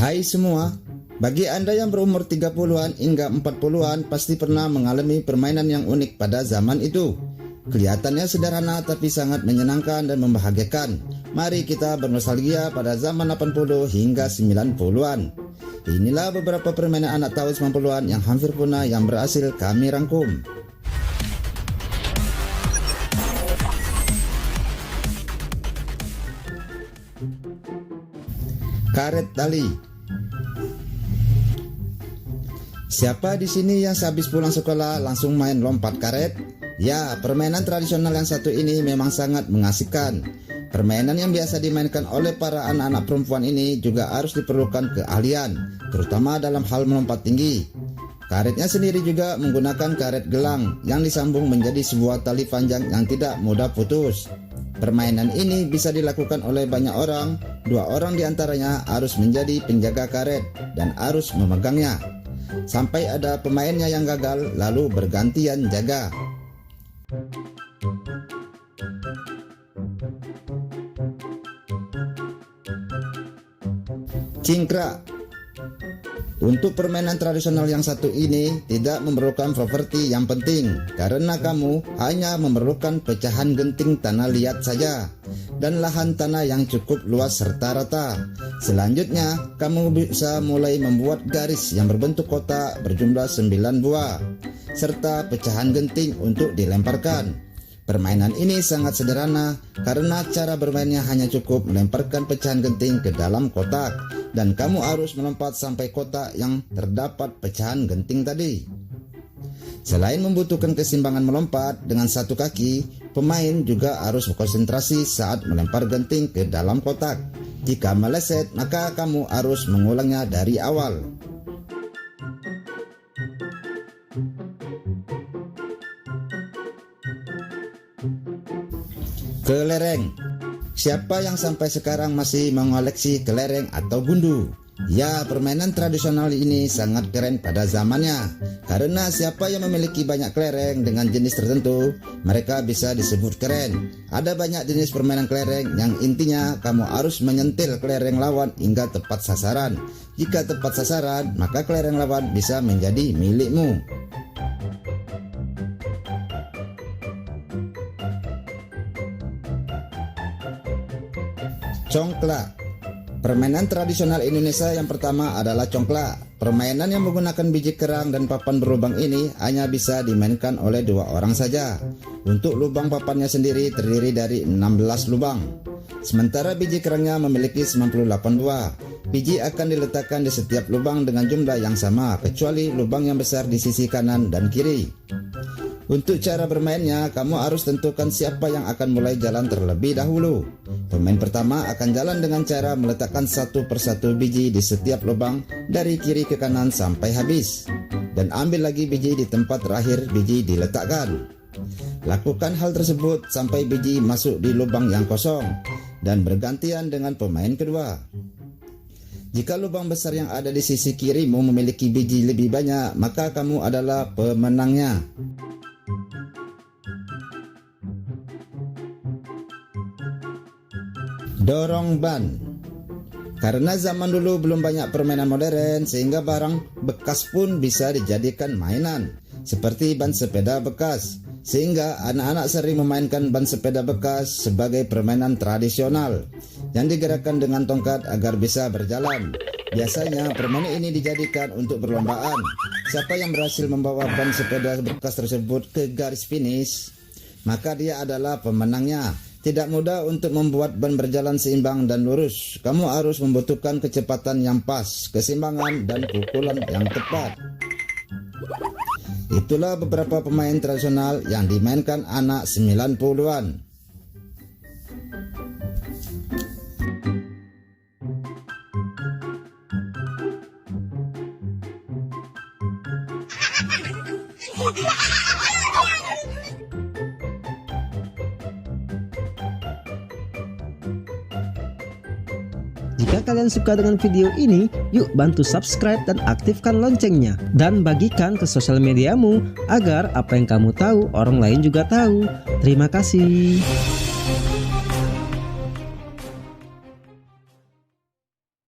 Hai semua, bagi Anda yang berumur 30-an hingga 40-an pasti pernah mengalami permainan yang unik pada zaman itu. Kelihatannya sederhana tapi sangat menyenangkan dan membahagiakan. Mari kita bernostalgia pada zaman 80 hingga 90-an. Inilah beberapa permainan anak tahun 90-an yang hampir punah yang berhasil kami rangkum. Karet tali. Siapa di sini yang sehabis pulang sekolah langsung main lompat karet? Ya, permainan tradisional yang satu ini memang sangat mengasihkan. Permainan yang biasa dimainkan oleh para anak-anak perempuan ini juga harus diperlukan keahlian, terutama dalam hal melompat tinggi. Karetnya sendiri juga menggunakan karet gelang yang disambung menjadi sebuah tali panjang yang tidak mudah putus. Permainan ini bisa dilakukan oleh banyak orang, 2 orang diantaranya harus menjadi penjaga karet dan harus memegangnya. Sampai ada pemainnya yang gagal lalu bergantian jaga. Cingkrak. Untuk permainan tradisional yang satu ini tidak memerlukan properti yang penting karena kamu hanya memerlukan pecahan genting tanah liat saja dan lahan tanah yang cukup luas serta rata. Selanjutnya kamu bisa mulai membuat garis yang berbentuk kotak berjumlah 9 buah serta pecahan genting untuk dilemparkan. Permainan ini sangat sederhana karena cara bermainnya hanya cukup melemparkan pecahan genting ke dalam kotak dan kamu harus melompat sampai kotak yang terdapat pecahan genting tadi. Selain membutuhkan keseimbangan melompat dengan satu kaki, pemain juga harus berkonsentrasi saat melempar genting ke dalam kotak. Jika meleset, maka kamu harus mengulangnya dari awal. Kelereng. Siapa yang sampai sekarang masih mengoleksi kelereng atau gundu? Ya, permainan tradisional ini sangat keren pada zamannya. Karena siapa yang memiliki banyak kelereng dengan jenis tertentu, mereka bisa disebut keren. Ada banyak jenis permainan kelereng yang intinya kamu harus menyentil kelereng lawan hingga tepat sasaran. Jika tepat sasaran, maka kelereng lawan bisa menjadi milikmu. Congklak. Permainan tradisional Indonesia yang pertama adalah congklak. Permainan yang menggunakan biji kerang dan papan berlubang ini hanya bisa dimainkan oleh 2 orang saja. Untuk lubang papannya sendiri terdiri dari 16 lubang. Sementara biji kerangnya memiliki 98 buah. Biji akan diletakkan di setiap lubang dengan jumlah yang sama kecuali lubang yang besar di sisi kanan dan kiri. Untuk cara bermainnya, kamu harus tentukan siapa yang akan mulai jalan terlebih dahulu. Pemain pertama akan jalan dengan cara meletakkan satu persatu biji di setiap lubang dari kiri ke kanan sampai habis. Dan ambil lagi biji di tempat terakhir biji diletakkan. Lakukan hal tersebut sampai biji masuk di lubang yang kosong dan bergantian dengan pemain kedua. Jika lubang besar yang ada di sisi kirimu memiliki biji lebih banyak, maka kamu adalah pemenangnya. Dorong ban. Karena zaman dulu belum banyak permainan modern sehingga barang bekas pun bisa dijadikan mainan seperti ban sepeda bekas, sehingga anak-anak sering memainkan ban sepeda bekas sebagai permainan tradisional yang digerakkan dengan tongkat agar bisa berjalan. Biasanya permainan ini dijadikan untuk perlombaan. Siapa yang berhasil membawa ban sepeda bekas tersebut ke garis finish, maka dia adalah pemenangnya. Tidak mudah untuk membuat ban berjalan seimbang dan lurus. Kamu harus membutuhkan kecepatan yang pas, keseimbangan, dan pukulan yang tepat. Itulah beberapa pemain tradisional yang dimainkan anak 90-an. Jika kalian suka dengan video ini, yuk bantu subscribe dan aktifkan loncengnya. Dan bagikan ke sosial mediamu agar apa yang kamu tahu, orang lain juga tahu. Terima kasih.